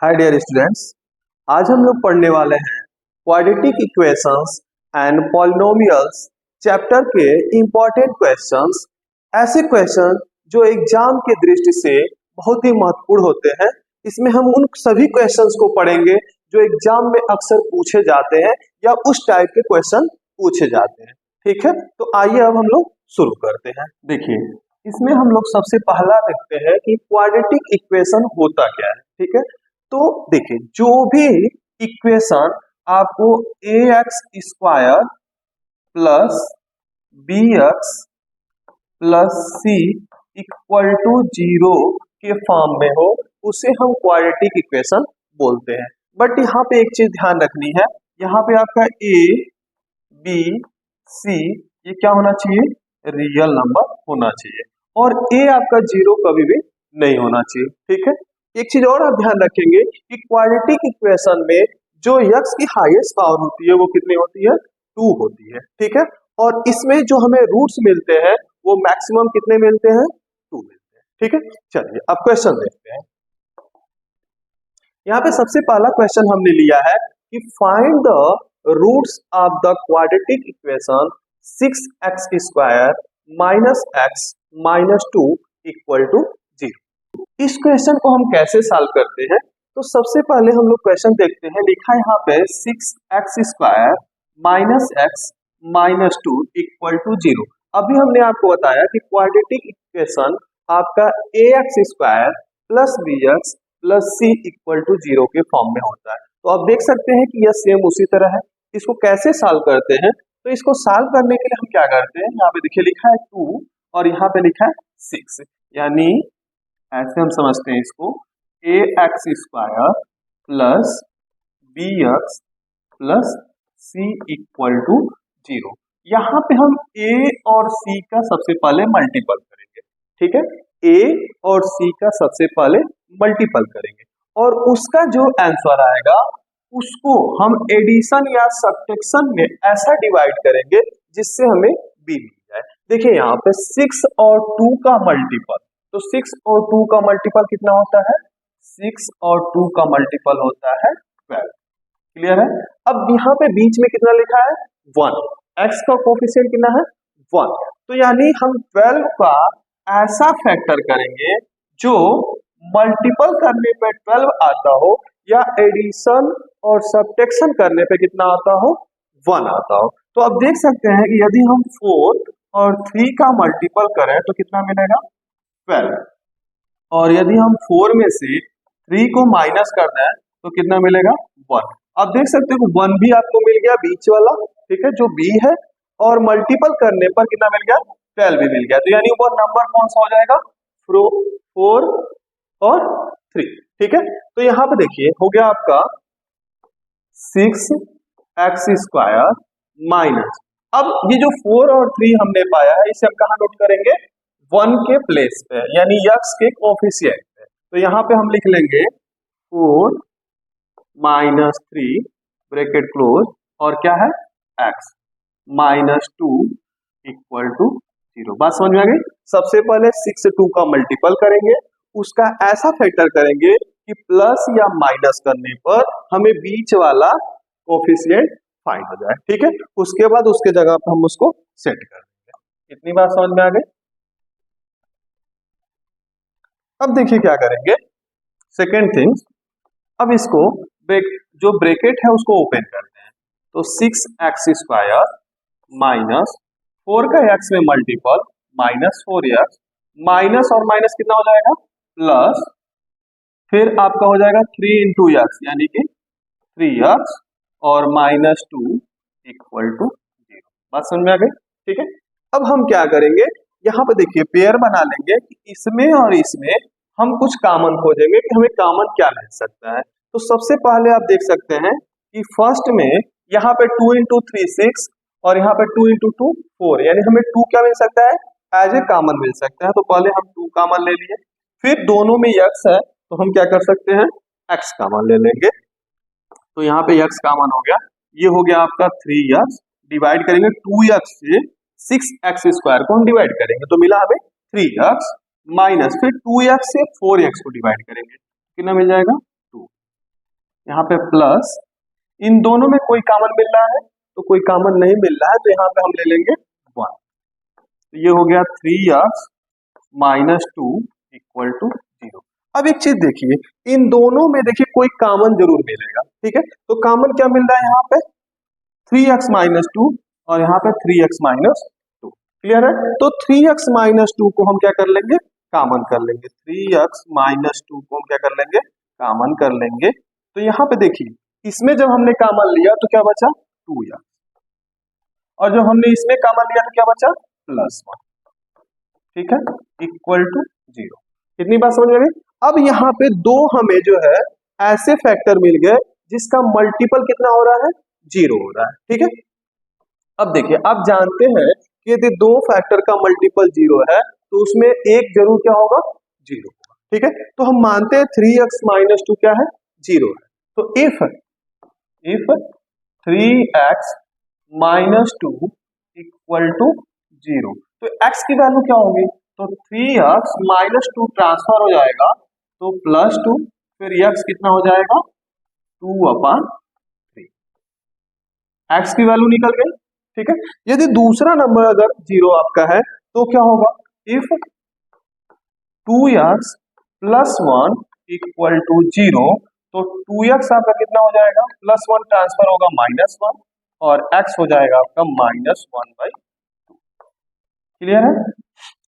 Hi dear students, आज हम लोग पढ़ने वाले हैं quadratic equations and polynomials chapter के इम्पोर्टेंट क्वेश्चंस। ऐसे क्वेश्चन जो एग्जाम की दृष्टि से बहुत ही महत्वपूर्ण होते हैं। इसमें हम उन सभी क्वेश्चंस को पढ़ेंगे जो एग्जाम में अक्सर पूछे जाते हैं या उस टाइप के क्वेश्चन पूछे जाते हैं। ठीक है, तो आइए अब हम लोग शुरू करते हैं। देखिए, इसमें हम लोग सबसे पहला देखते हैं कि क्वाड्रेटिक इक्वेशन होता क्या है। ठीक है, तो देखिए, जो भी इक्वेशन आपको A X square plus B X plus C equal to 0 के फॉर्म में हो उसे हम क्वाड्रेटिक इक्वेशन बोलते हैं। बट यहाँ पे एक चीज ध्यान रखनी है, यहाँ पे आपका ए बी सी ये क्या होना चाहिए, रियल नंबर होना चाहिए, और ए आपका 0 कभी भी नहीं होना चाहिए। ठीक है, एक चीज और आप ध्यान रखेंगे कि क्वाड्रेटिक इक्वेशन में जो x की हाईएस्ट पावर होती है वो कितनी होती है, 2 होती है। ठीक है, और इसमें जो हमें रूट्स मिलते हैं वो मैक्सिमम कितने मिलते हैं, 2 मिलते हैं। ठीक है, चलिए अब क्वेश्चन देखते हैं। यहाँ पे सबसे पहला क्वेश्चन हमने लिया है कि find the roots of the quadratic equation 6x square minus x minus 2 equal to 0। इस क्वेश्चन को हम कैसे सॉल्व करते हैं, तो सबसे पहले हम लोग क्वेश्चन देखते हैं। लिखा है यहाँ पे 6x square minus x minus 2 equal to 0। अभी हमने आपको बताया कि क्वाड्रेटिक इक्वेशन आपका A X square plus B X plus C equal to 0 के फॉर्म में होता है। तो आप देख सकते हैं कि यह सेम उसी तरह है। इसको कैसे सॉल्व करते हैं, तो इसको सॉल्व करने के लिए हम क्या करते हैं, यहाँ पे देखिए लिखा है 2 और यहाँ पे लिखा है 6, यानी ऐसे हम समझते हैं इसको, A X square plus B X plus C equal to 0। यहाँ पे हम ए और सी का सबसे पहले मल्टीपल करेंगे। ठीक है, ए और सी का सबसे पहले मल्टीपल करेंगे और उसका जो आंसर आएगा उसको हम एडिशन या सब्ट्रैक्शन में ऐसा डिवाइड करेंगे जिससे हमें बी मिल जाए। देखिए यहाँ पे 6 और 2 का मल्टीपल, तो 6 और 2 का मल्टीपल कितना होता है, 6 और 2 का मल्टीपल होता है 12। क्लियर है। अब यहाँ पे बीच में कितना लिखा है, 1, x का कोफिशिएंट कितना है, 1। तो यानी हम 12 का ऐसा फैक्टर करेंगे जो मल्टीपल करने पे 12 आता हो या एडिशन और सब्ट्रैक्शन करने पे कितना आता हो, 1 आता हो। तो अब देख सकते हैं कि यदि हम 4 और 3 का मल्टीपल करें तो कितना मिलेगा, 12, और यदि हम 4 में से 3 को माइनस कर दें तो कितना मिलेगा, 1। अब देख सकते हो 1 भी आपको मिल गया बीच वाला, ठीक है, जो b है, और मल्टीपल करने पर कितना मिल गया, 12 भी मिल गया। तो यानी वो नंबर कौन सा हो जाएगा, 4 और 3। ठीक है, तो यहाँ पे देखिए हो गया आपका 6x स्क्वायर माइनस, अब ये जो 4 और 3 हमने पाया है इसे हम कहाँ नोट करेंगे, 1 के प्लेस पे, यानी x के कोफिशिएंट पे। तो यहाँ पे हम लिख लेंगे 4 माइनस 3 ब्रैकेट क्लोज और क्या है x माइनस 2 इक्वल टू 0। बात समझ में आ गई। सबसे पहले 6 से 2 का मल्टीपल करेंगे, उसका ऐसा फैक्टर करेंगे कि प्लस या माइनस करने पर हमें बीच वाला कोफिशिएंट फाइंड हो जाए। ठीक है, उसके बाद उसके जगह पर हम उसको सेट कर देंगे। इतनी बात समझ में आ गई। अब देखिए क्या करेंगे, सेकेंड थिंग, अब इसको जो ब्रैकेट है उसको ओपन करते हैं। तो 6x स्क्वायर माइनस 4 का x में मल्टीपल माइनस 4x माइनस और माइनस कितना हो जाएगा, प्लस, फिर आपका हो जाएगा 3 इंटू एक्स यानी कि 3x और माइनस 2 इक्वल टू 0। बात समझ में आ गई। ठीक है, अब हम क्या करेंगे, यहाँ पे देखिए पेयर बना लेंगे कि इसमें और इसमें हम कुछ कॉमन खोजेंगे कि हमें कॉमन क्या मिल सकता है। तो सबसे पहले आप देख सकते हैं कि फर्स्ट में यहाँ पे 2 इंटू 3 6 और यहाँ पे 2 इंटू 2 4, यानी हमें 2 क्या मिल सकता है, एज ए कॉमन मिल सकता है। तो पहले हम 2 कॉमन ले लिए, फिर दोनों में x है तो हम क्या कर सकते हैं, x कॉमन ले लेंगे। तो यहाँ पे x कॉमन हो गया, ये हो गया आपका 3x, डिवाइड करेंगे 2x से 6x स्क्वायर को हम डिवाइड करेंगे तो मिला हमें 3x, माइनस फिर 2x से 4x को डिवाइड करेंगे कितना मिल जाएगा, 2। यहाँ पे प्लस, इन दोनों में कोई कॉमन मिल रहा है तो कोई कॉमन नहीं मिल रहा है, तो यहाँ पे हम ले लेंगे 1। तो ये हो गया 3x माइनस 2 इक्वल टू 0। अब एक चीज देखिए, इन दोनों में देखिए कोई कॉमन जरूर मिलेगा, ठीक है। तो कॉमन क्या मिल रहा है यहाँ पे, 3x माइनस 2 और यहाँ पे 3x माइनस 2। क्लियर है। तो 3x माइनस 2 को हम क्या कर लेंगे, कॉमन कर लेंगे। 3x माइनस 2 को हम क्या कर लेंगे, कॉमन कर लेंगे। तो यहाँ पे देखिए, इसमें जब हमने कॉमन लिया तो क्या बचा, 2x, और जब हमने इसमें कॉमन लिया तो क्या बचा, +1। ठीक है, इक्वल टू 0। कितनी बात समझ में गई। अब यहाँ पे दो हमें जो है ऐसे फैक्टर मिल गए जिसका मल्टीपल कितना हो रहा है, 0 हो रहा है। ठीक है, अब देखिए, आप जानते हैं कि यदि दो फैक्टर का मल्टीपल 0 है तो उसमें एक जरूर क्या होगा, 0 होगा। ठीक है, तो हम मानते हैं 3x माइनस 2 क्या है, 0 है। तो if 3x minus 2 equal to 0, तो x की वैल्यू क्या होगी, तो 3x माइनस 2 ट्रांसफर हो जाएगा तो +2, फिर x कितना हो जाएगा, 2/3। x की वैल्यू निकल गई। ठीक है, यदि दूसरा नंबर अगर 0 आपका है तो क्या होगा, इफ 2x + 1 इक्वल टू 0, तो 2x आपका कितना हो जाएगा, +1 ट्रांसफर होगा -1 और x हो जाएगा आपका -1/2। क्लियर है।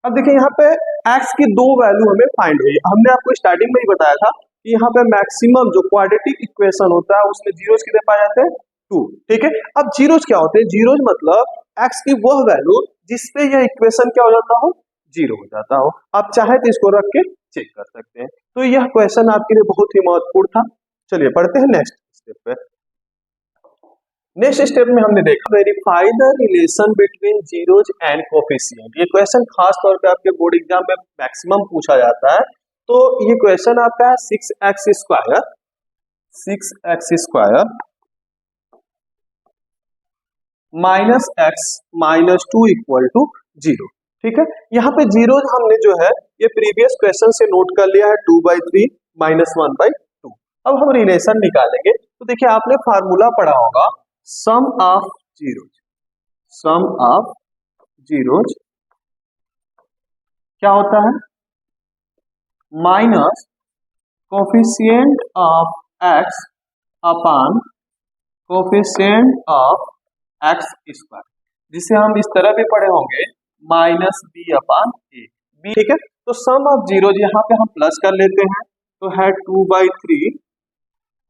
अब देखिए, यहाँ पे x की दो वैल्यू हमें फाइंड हुई। हमने आपको स्टार्टिंग में ही बताया था कि यहाँ पे मैक्सिमम जो क्वाड्रेटिक इक्वेशन होता है उसमें जीरोस कितने पाए जाते हैं, 2। ठीक है, अब जीरोस क्या होते हैं, जीरोस मतलब x की वह वैल्यू जिसपे यह इक्वेशन क्या हो जाता हो, 0 हो जाता हो। आप चाहे तो इसको रख के चेक कर सकते हैं। तो यह क्वेश्चन आपके लिए बहुत ही महत्वपूर्ण था। चलिए पढ़ते हैं नेक्स्ट स्टेप पे। नेक्स्ट स्टेप में हमने देखा verify the relation between zeros and coefficient. ये क्वेश्चन खास तौर पे आपके बोर्ड एग्जाम में मैक्सिमम पूछा जाता है। तो ये क्वेश्चन आपका है 6x square minus x minus 2 equal to 0। ठीक है, यहाँ पे जीरोज हमने जो है ये प्रीवियस क्वेश्चन से नोट कर लिया है, 2/3 माइनस 1/2। अब हम रिलेशन निकालेंगे। तो देखिए, आपने फार्मूला पढ़ा होगा, सम ऑफ जीरोज क्या होता है, minus coefficient of x upon coefficient of x square, जिसे हम इस तरह भी पढ़े होंगे -b/a। b, ठीक है। तो सम ऑफ जीरोज यहाँ पे हम प्लस कर लेते हैं, तो है 2/3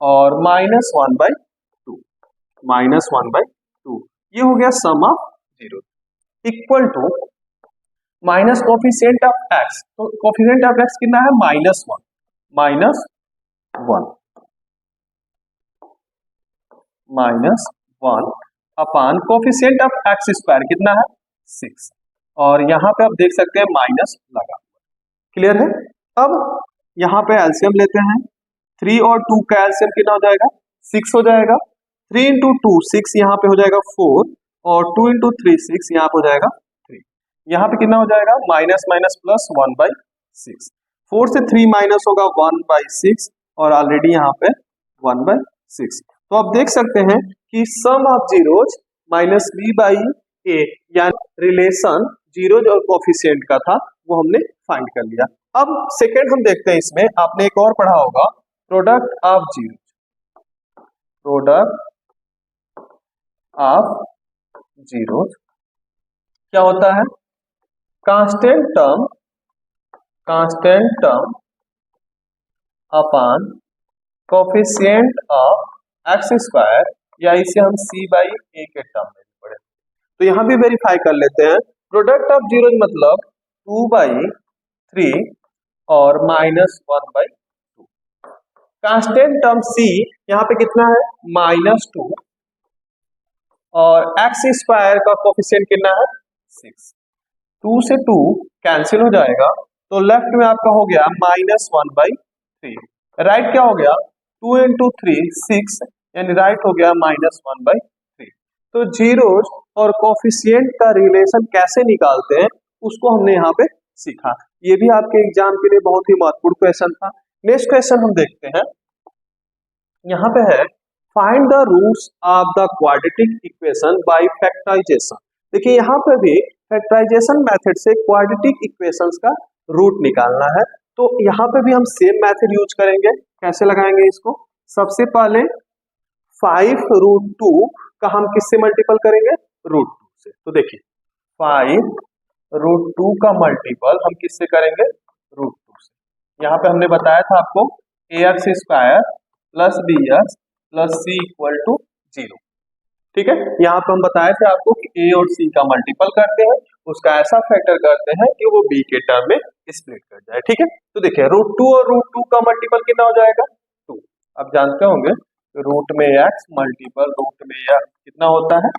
और -1/2। ये हो गया sum of zero, equal to minus coefficient of x। तो कोफिशिएंट ऑफ x कितना है, -1 upon coefficient of x square कितना है, 6। और यहाँ पे आप देख सकते हैं माइनस लगा। क्लियर है। अब यहाँ पे एलसीएम लेते हैं, 3 और 2 का एलसीएम कितना हो जाएगा, 6 हो जाएगा। 3 इंटू 2 6, यहाँ पे हो जाएगा 4, और 2 इंटू 3 6, यहाँ पे हो जाएगा 3। यहाँ पे कितना हो जाएगा, माइनस माइनस प्लस 1/6। 4 से 3 माइनस होगा 1/6, और ऑलरेडी यहाँ पे 1/6। तो आप देख सकते हैं कि सम ऑफ जीरोज माइनस b/a, यानी रिलेशन जीरोज और कोफिशिएंट का था, वो हमने फाइंड कर लिया। अब सेकेंड हम देखते हैं, इसमें आपने एक और पढ़ा होगा, प्रोडक्ट ऑफ जीरोज क्या होता है, constant term upon coefficient of x square, या इसे हम c/a के टर्म में पढ़े। तो यहां भी वेरीफाई कर लेते हैं। प्रोडक्ट ऑफ जीरोज मतलब 2/3 और -1/2। कांस्टेंट टर्म c यहाँ पे कितना है, -2, और x स्क्वायर का कोफिशिएंट कितना है, 6। 2 से 2 कैंसिल हो जाएगा, तो लेफ्ट में आपका हो गया -1/3। राइट क्या हो गया, 2 इंटू 3 6, यानी राइट हो गया -1/3। तो जीरोज और कोफिशिएंट का रिलेशन कैसे निकालते हैं उसको हमने यहाँ पे सीखा। ये भी आपके एग्जाम के लिए बहुत ही महत्वपूर्ण क्वेश्चन था। नेक्स्ट क्वेश्चन हम देखते हैं। यहाँ पे है find the roots of the quadratic equation by factorisation. देखिए यहाँ पे भी फैक्टराइजेशन मेथड से क्वाड्रेटिक इक्वेशंस का रूट निकालना है। तो यहाँ पे भी हम सेम मेथड यूज करेंगे। कैसे लगाएंगे इसको? सबसे पहले 5√2 का हम किससे मल्टीपल करेंगे? √2 से। तो देखिए 5√2 का मल्टीपल हम किससे करेंगे? √2 से। यहाँ पे हमने बताया था आपको ax² plus bx plus c equal to 0। ठीक है, यहाँ पे हम बताए थे आपको कि a और c का मल्टीपल करते हैं, उसका ऐसा फैक्टर करते हैं कि वो b के टर्म में स्प्लिट कर जाए। ठीक है, तो देखिए √2 और √2 का मल्टीपल कितना हो जाएगा? 2। अब जानते होंगे रूट में x मल्टीपल रूट में x कितना होता है?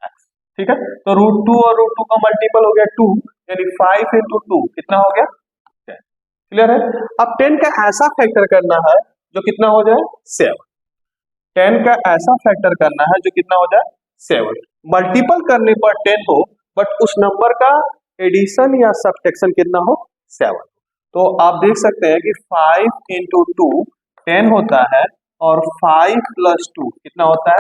x। ठीक है, तो √2 और √2 का मल्टीपल हो गया 2, यानी 5 × 2 कितना हो गया? 10। क्लियर है? अब 10 का ऐसा फैक्टर करना है जो कितना हो जाए? 7। 10 का ऐसा फैक्टर करना है जो कितना हो जाए? 7। मल्टीपल करने पर 10 हो, बट उस नंबर का एडिशन या सब्ट्रैक्शन कितना हो? 7। तो आप देख सकते हैं कि 5 × 2 10 होता है और 5 + 2 कितना होता है?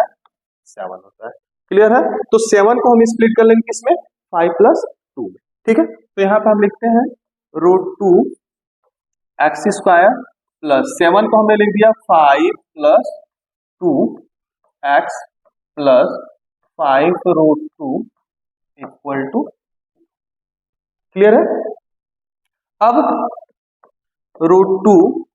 7 होता है। क्लियर है? तो 7 को हम स्प्लिट कर लेंगे किसमें? 5 + 2 में। ठीक है, तो यहाँ पे हम लिखते हैं √2 x² प्लस 7 को हमने लिख दिया 5 + 2x plus 5√2 equal to. Clear है? अब √2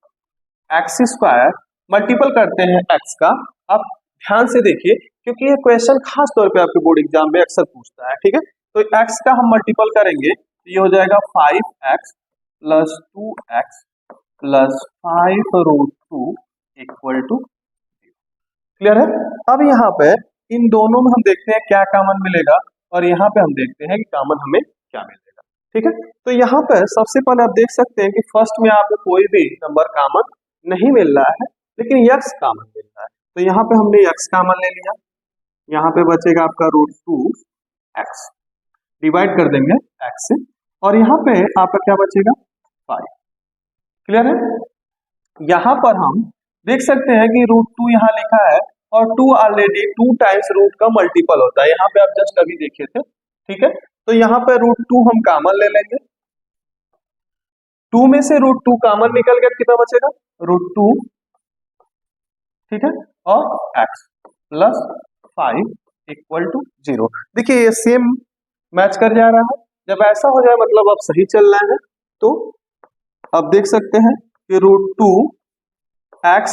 x² मल्टीपल करते हैं x का। अब ध्यान से देखिए क्योंकि ये क्वेश्चन खास तौर पे आपके बोर्ड एग्जाम में अक्सर पूछता है। ठीक है, तो x का हम मल्टीपल करेंगे तो ये हो जाएगा 5x plus 2x plus 5√2 equal to. Clear है? अब यहाँ पे इन दोनों में हम देखते हैं क्या कॉमन मिलेगा और यहाँ पे हम देखते हैं कि कॉमन हमें क्या मिलेगा। ठीक है, तो यहाँ पे सबसे पहले आप देख सकते हैं कि फर्स्ट में आपको कोई भी नंबर कॉमन नहीं मिल रहा है, लेकिन x कॉमन मिल रहा है। तो यहाँ पे हमने x कॉमन ले लिया, यहाँ पे बचेगा आपका √2x, डिवाइड कर देंगे x से, और यहाँ पे आपका क्या बचेगा? 5। क्लियर है? यहाँ पर हम देख सकते हैं कि √2 यहाँ लिखा है और 2 ऑलरेडी 2 टाइम्स रूट का मल्टीपल होता है। यहाँ पे आप जस्ट अभी देखे थे। ठीक है, तो यहाँ पे √2 हम कॉमन ले लेंगे। 2 में से √2 कॉमन निकल गया, कितना बचेगा? √2। ठीक है, और x प्लस 5 इक्वल टू 0। देखिए ये सेम मैच कर जा रहा है। जब ऐसा हो जाए मतलब अब सही चल रहा है। तो अब देख सकते हैं कि √2 x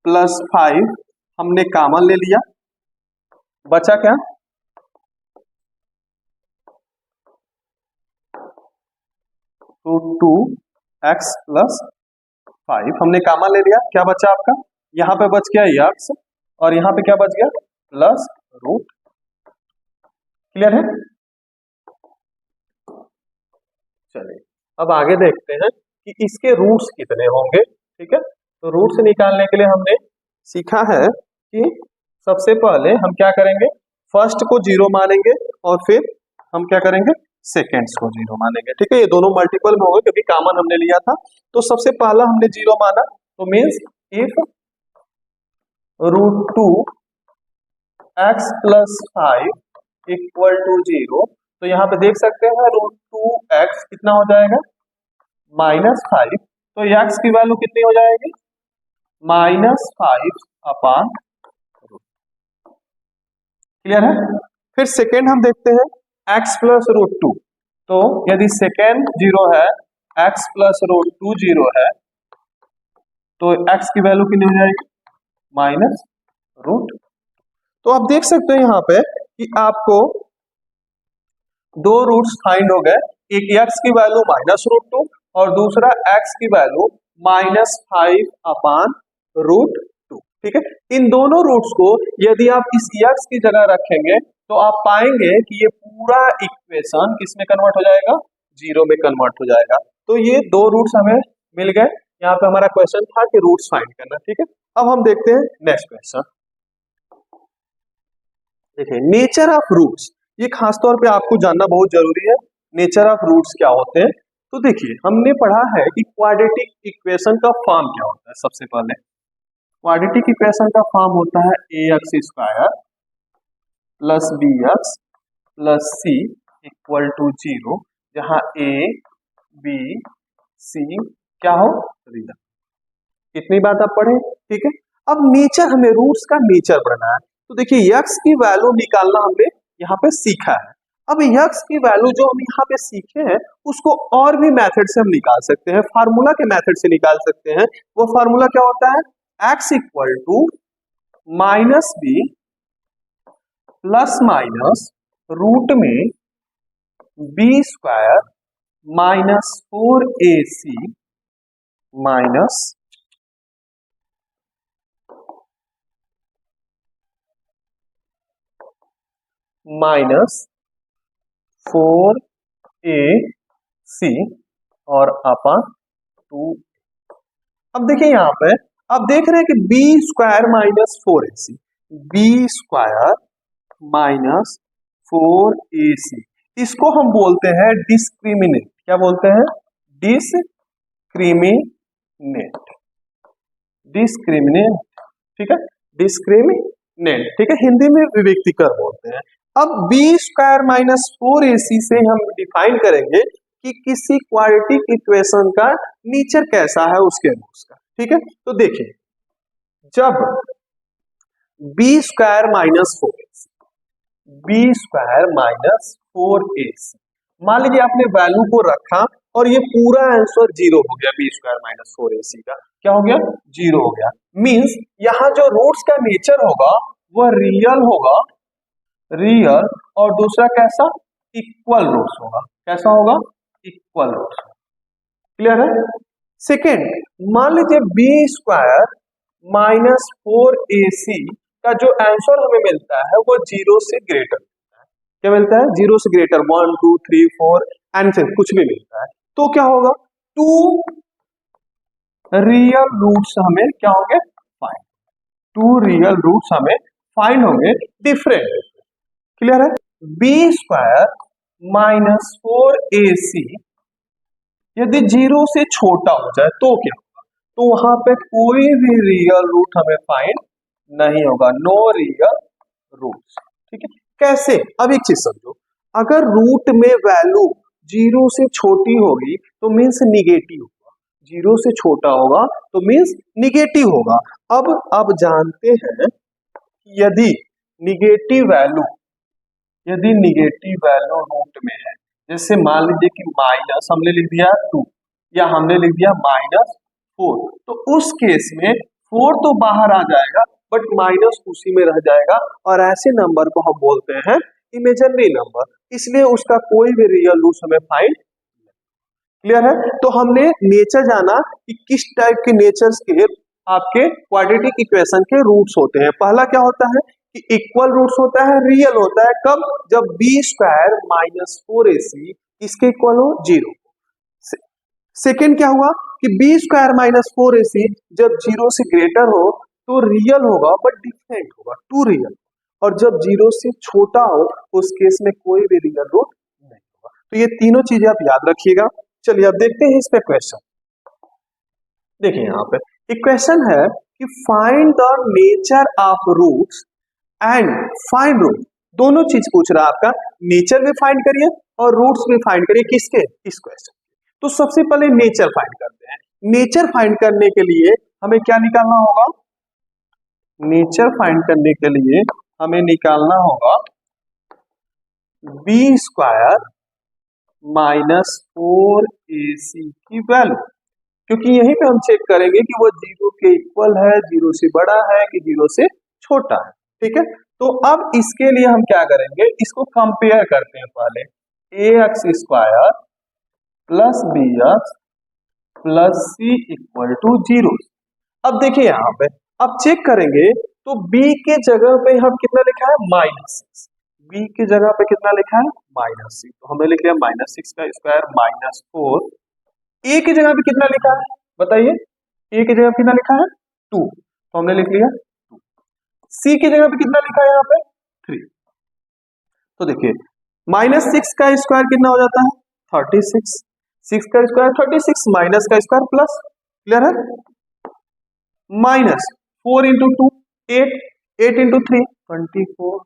प्लस 5 हमने कॉमन ले लिया, बचा क्या? √2x प्लस 5 हमने कॉमन ले लिया, क्या बचा आपका? यहाँ पे बच गया x और यहाँ पे क्या बच गया? Plus root. क्लियर है? चलिए अब आगे देखते हैं कि इसके रूट्स कितने होंगे। ठीक है, तो रूट्स निकालने के लिए हमने सीखा है कि सबसे पहले हम क्या करेंगे? फर्स्ट को 0 मानेंगे और फिर हम क्या करेंगे? सेकेंड्स को 0 मानेंगे। ठीक है, ये दोनों मल्टीपल में होंगे क्योंकि कॉमन हमने लिया था। तो सबसे पहला हमने 0 माना, तो means if √2x plus 5 equal to 0, तो यहाँ पे देख सकते हैं √2x कितना हो जाएगा? -5। तो x की वैल्यू कितनी हो जाएगी? -5/√। क्लियर है? फिर सेकेंड हम देखते हैं x प्लस √2। तो यदि सेकेंड 0 है, x प्लस √2 0 है, तो x की वैल्यू कितनी हो जाएगी? -√। तो आप देख सकते हैं यहाँ पे कि आपको दो रूट्स फाइंड हो गए, एक x की वैल्यू -√2 और दूसरा x की वैल्यू -5/√2। ठीक है, इन दोनों रूट्स को यदि आप इस x की जगह रखेंगे तो आप पाएंगे कि ये पूरा इक्वेशन किसमें कन्वर्ट हो जाएगा? 0 में कन्वर्ट हो जाएगा। तो ये दो रूट्स हमें मिल गए। यहाँ पे हमारा क्वेश्चन था कि रूट्स फाइंड करना। ठीक है, अब हम देखते हैं नेक्स्ट क्वेश्चन। देखिए नेचर ऑफ रूट्स, ये खास तौर पे आपको जानना बहुत जरूरी है। नेचर ऑफ रूट्स क्या होते हैं? तो देखिए हमने पढ़ा है कि क्वाड्रेटिक इक्वेशन का फॉर्म क्या होता है। सबसे पहले क्वाड्रेटिक इक्वेशन का फॉर्म होता है A X square plus B X plus C equal to 0, जहां ए बी सी क्या हो, रियल। कितनी बात आप पढ़े, ठीक है। अब नेचर, हमें रूट्स का नेचर पढ़ना है। तो देखिए यक्स की वैल्यू निकालना हमने यहाँ पे सीखा है। अब यक्स की वैल्यू जो हम यहाँ पे सीखे हैं उसको और भी मेथड से हम निकाल सकते हैं, फार्मूला के मेथड से निकाल सकते हैं। वो फार्मूला क्या होता है, X equal to minus B plus minus root में B square minus 4ac minus minus 4ac और अपॉन 2। अब देखिए यहाँ पे आप देख रहे हैं कि B square minus 4ac, B square minus 4ac, इसको हम बोलते हैं डिस्क्रिमिनेंट। क्या बोलते हैं, डिस्क्रिमिनेंट, डिस्क्रिमिनेंट, ठीक है, डिस्क्रिमिनेंट, ठीक है, हिंदी में विविक्तिकर बोलते हैं। अब बी स्क्वायर माइनस 4ac से हम डिफाइन करेंगे कि किसी क्वाड्रेटिक इक्वेशन का नेचर कैसा है, उसके रूट्स का, ठीक है। तो देखिए जब B square minus 4ac, B square minus 4ac, मान लीजिए आपने वैल्यू को रखा और ये पूरा आंसर 0 हो गया, बी स्क्वायर माइनस 4ac का क्या हो गया, 0 हो गया। मींस यहाँ जो रूट्स का नेचर होगा वह रियल होगा, रियल, और दूसरा कैसा, इक्वल रूट्स होगा। कैसा होगा, इक्वल रूट्स। क्लियर है। सेकेंड, मान लीजिए बी स्क्वायर माइनस 4ac का जो आंसर हमें मिलता है वो 0 से ग्रेटर मिलता है। क्या मिलता है, 0 से ग्रेटर, 1 2 3 4 एंड कुछ भी मिलता है। तो क्या होगा, 2 रियल रूट्स हमें क्या होंगे, फाइंड, 2 रियल रूट्स हमें फाइंड होंगे डिफरेंट। क्लियर है। बी स्क्वायर माइनस 4ac यदि 0 से छोटा हो जाए तो क्या होगा, तो वहां पे कोई भी रियल रूट हमें फाइंड नहीं होगा, नो रियल रूट्स, ठीक है। कैसे, अब एक चीज समझो, अगर रूट में वैल्यू 0 से छोटी होगी तो मीन्स निगेटिव होगा, 0 से छोटा होगा तो मीन्स निगेटिव होगा। अब आप जानते हैं यदि निगेटिव वैल्यू, यदि निगेटिव वैल्यू रूट में है, जैसे मान लीजिए कि माइनस हमने लिख दिया 2 या हमने लिख दिया माइनस 4, तो उस केस में 4 तो बाहर आ जाएगा बट माइनस उसी में रह जाएगा, और ऐसे नंबर को हम बोलते हैं इमेजिनरी नंबर, इसलिए उसका कोई भी रियल रूट हमें फाइंड। क्लियर है। तो हमने नेचर जाना कि किस टाइप के नेचर्स के आपके क्वाड्रेटिक इक्वेशन के रूट्स होते हैं। पहला क्या होता है कि इक्वल रूट्स होता है, रियल होता है, कब, जब बी स्क्वायर माइनस 4ac इसके इक्वल हो 0। सेकेंड क्या हुआ कि बी स्क्वायर माइनस 4ac जब 0 से ग्रेटर हो तो रियल होगा बट डिफरेंट होगा, 2 रियल, और जब 0 से छोटा हो उस केस में कोई भी रियल रूट नहीं होगा। तो ये तीनों चीजें आप याद रखिएगा। चलिए अब देखते हैं इस पे क्वेश्चन। देखिए यहाँ पे इक्वेशन है कि find the nature of roots and find root, दोनों चीज पूछ रहा है आपका, नेचर भी फाइंड करिए और रूट्स भी फाइंड करिए, किसके, इस क्वेश्चन। तो सबसे पहले नेचर फाइंड करते हैं। नेचर फाइंड करने के लिए हमें क्या निकालना होगा, नेचर फाइंड करने के लिए हमें निकालना होगा बी स्क्वायर माइनस 4ac की वैल्यू, क्योंकि यहीं पे हम चेक करेंगे कि वो 0 के इक्वल है, 0 से बड़ा है कि 0 से छोटा है, ठीक है। तो अब इसके लिए हम क्या करेंगे, इसको कंपेयर करते हैं पहले, ax square plus B X plus C equal to 0। अब देखिए यहाँ पे अब चेक करेंगे तो b के जगह पे हम कितना लिखा है, -6, b की जगह पे कितना लिखा है, -6, तो हमने लिख लिया -6 का स्क्वायर माइनस 4। a की जगह पे कितना लिखा है बताइए, a की जगह पे कितना लिखा है 2, तो हमने लिख लिया 2। c की जगह पे कितना लिखा है यहाँ पे 3, तो देखिए -6 का स्क्वायर कितना हो जाता है 36, 6 का स्क्वायर 36 माइनस का स्क्वायर प्लस, क्लियर है, 4 इंटू 2 8, 8 इंटू 3 24,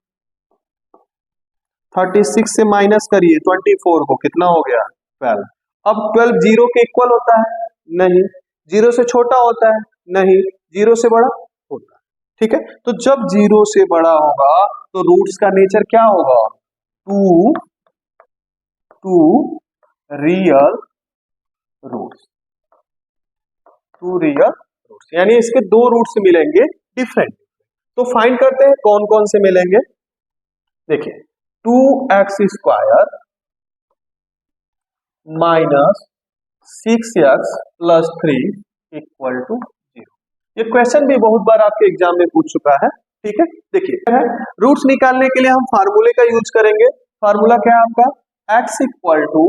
36 से माइनस करिए 24 को, कितना हो गया 12। अब 12 जीरो के इक्वल होता है? नहीं। जीरो से छोटा होता है? नहीं। जीरो से बड़ा होता है। ठीक है, तो जब जीरो से बड़ा होगा तो रूट्स का नेचर क्या होगा? Two real roots, two real roots, यानी इसके दो रूट्स मिलेंगे डिफरेंट। तो फाइंड करते हैं कौन कौन से मिलेंगे। देखिए 2x² minus 6x plus 3 equal to 0। ये क्वेश्चन भी बहुत बार आपके एग्जाम में पूछ चुका है। ठीक है, देखिए रूट्स निकालने के लिए हम फार्मूले का यूज करेंगे। फार्मूला क्या है आपका? x equal to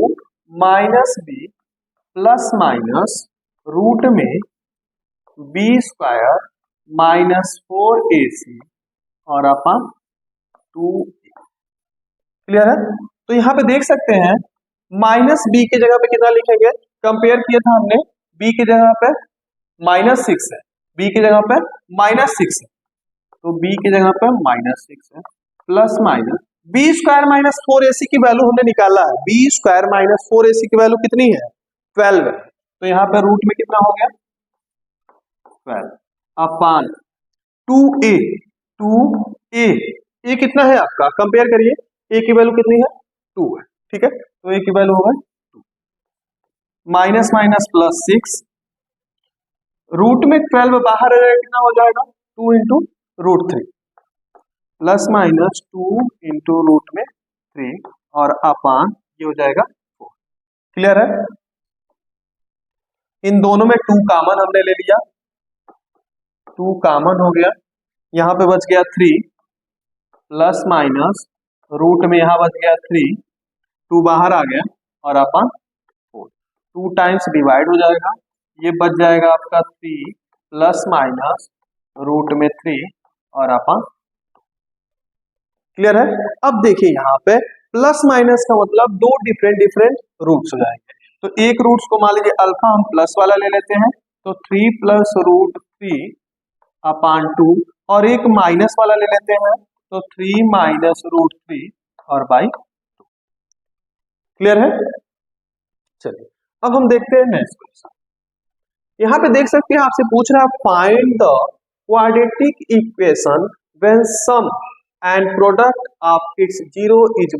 minus B plus minus root में b² माइनस 4ac और अपन 2a। क्लियर है? तो यहां पे देख सकते हैं माइनस बी की जगह पे कितना लिखेंगे? कंपेयर किया था हमने, बी की जगह पे -6 है, बी की जगह पे -6 है, तो बी की जगह पे -6 है, plus minus b² minus 4ac की वैल्यू हमने निकाला है। b² माइनस 4ac की वैल्यू कितनी है? 12 है। तो यहाँ पे रूट में कितना हो गया? 12 अपान 2a, 2a, ए कितना है आपका? कंपेयर करिए, ए की वैल्यू कितनी है? 2 है। ठीक है, तो ए की वैल्यू होगा 2, माइनस माइनस प्लस 6, रूट में 12 बाहर आ जाएगा, कितना हो जाएगा? 2 into root 3 plus minus 2 into root में 3 और अपान ये हो जाएगा 4। क्लियर है? इन दोनों में 2 कॉमन हमने ले लिया, 2 कॉमन हो गया, यहां पे बच गया 3 प्लस माइनस रूट में यहां बच गया 3, 2 बाहर आ गया और अपन 4, 2 टाइम्स डिवाइड हो जाएगा, ये बच जाएगा आपका 3 प्लस माइनस रूट में 3 और अपन। क्लियर है? अब देखिए यहाँ पे प्लस माइनस का मतलब दो डिफरेंट रूट्स हो जाएंगे। तो एक रूट्स को मान लीजिए अल्फा हम प्लस वाला ले लेते हैं, तो 3 प्लस रूट 3 अपान 2, और एक माइनस वाला ले लेते हैं, तो 3 माइनस रूट 3 और बाई 2। क्लियर है? चलिए अब हम देखते हैं नेक्स्ट क्वेश्चन। यहाँ पे देख सकते हैं आपसे पूछ रहा है find the quadratic equation when sum and product of its 0 is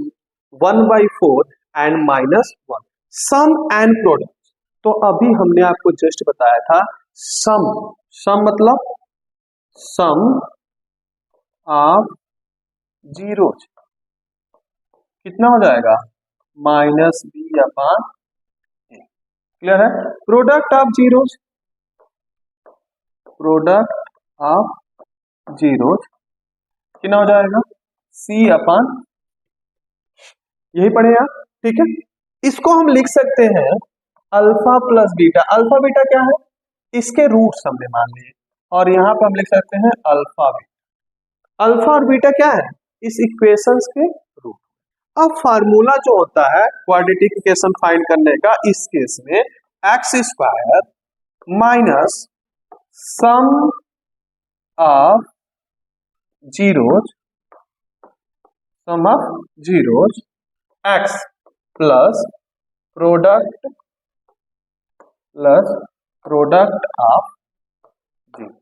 1/4 and -1। Sum and product, तो अभी हमने आपको जस्ट बताया था सम मतलब सम ऑफ जीरोज कितना हो जाएगा? -b upon a। क्लियर है? Product of zeros, product of zeros कितना हो जाएगा? c अपान, यही पढ़े आप। ठीक है, इसको हम लिख सकते हैं alpha plus beta. Alpha beta क्या है? इसके रूट्स हमने मान लिए, और यहां पर हम लिख सकते हैं अल्फा बीटा। अल्फा और बीटा क्या है? इस इक्वेशंस के रूट। अब फार्मूला जो होता है क्वाड्रेटिक इक्वेशन फाइंड करने का, इस केस में x² minus sum of zeros, sum of zeros x plus product of zero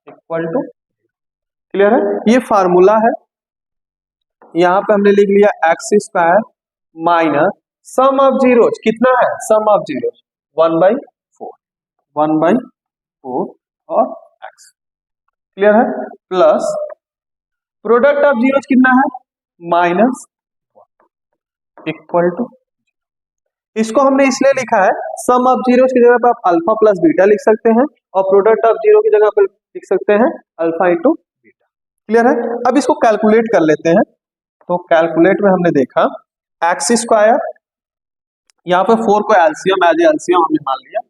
equal to. Clear है? ये फार्मूला है। यहां पे हमने लिख लिया x² minus sum of zeros कितना है? सम ऑफ जीरोज 1/4 और x। क्लियर है? प्लस प्रोडक्ट ऑफ जीरोज कितना है? -1 इक्वल टू। इसको हमने इसलिए लिखा है, सम ऑफ जीरोज की जगह पे आप अल्फा प्लस बीटा लिख सकते हैं, और प्रोडक्ट ऑफ जीरो की जगह पर लिख सकते हैं अल्फा इंटू बीटा। क्लियर है? अब इसको कैलकुलेट कर लेते हैं। तो कैलकुलेट में हमने देखा x², यहाँ पे 4 को एलसीएम एज एलसीएम हमने मान लिया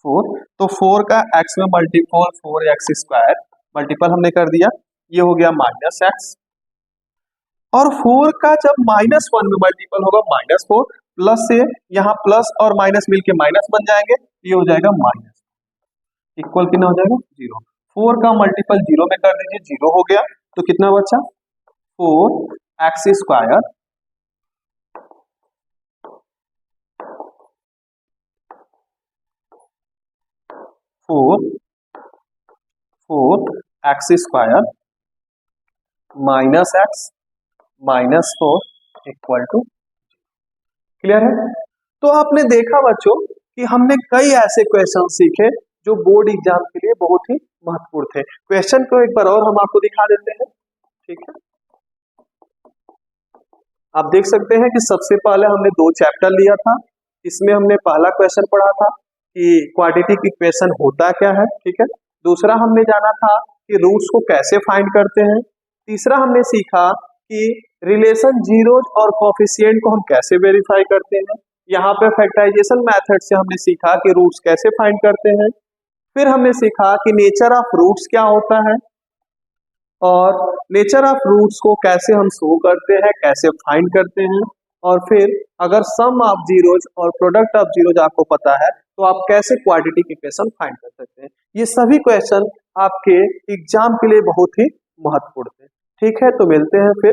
4, तो 4 का x में मल्टीपल 4x² मल्टीपल हमने कर दिया, ये हो गया -x, और 4 का जब -1 में मल्टीपल होगा -4, प्लस से यहाँ प्लस और माइनस मिलके माइनस बन जाएंगे, ये हो जाएगा माइनस, इक्वल कितना हो जाएगा 0। 4 का मल्टीपल 0 में कर दीजिए, 0 हो गया, तो कितना बचा 4x square x square minus x minus 4 equal to. Clear है? तो आपने देखा बच्चों कि हमने कई ऐसे क्वेश्चन सीखे जो बोर्ड एग्जाम के लिए बहुत ही महत्वपूर्ण थे। क्वेश्चन को एक बार और हम आपको दिखा देते हैं, ठीक है? आप देख सकते हैं कि सबसे पहले हमने 2 चैप्टर लिया था। इसमें हमने पहला क्वेश्चन पढ़ा था कि क्वाड्रेटिक इक्वेशन होता क्या है, ठीक है? दूसरा हमने जाना था कि रूट्स को कैसे फाइंड करते हैं। तीसरा हमने सीखा कि रिलेशन जीरोज और कोफिशिएंट को हम कैसे वेरीफाई करते हैं। यहाँ पे फैक्टराइजेशन मेथड से हमने सीखा कि रूट्स कैसे फाइंड करते हैं। फिर हमने सीखा कि नेचर ऑफ रूट्स क्या होता है और नेचर ऑफ रूट्स को कैसे हम शो करते हैं, कैसे फाइंड करते हैं। और फिर अगर सम ऑफ जीरोज और प्रोडक्ट ऑफ जीरोज आपको पता है तो आप कैसे क्वाड्रेटिक इक्वेशन फाइंड कर सकते हैं। ये सभी क्वेश्चन आपके एग्जाम के लिए बहुत ही महत्वपूर्ण थे। ठीक है, तो मिलते हैं फिर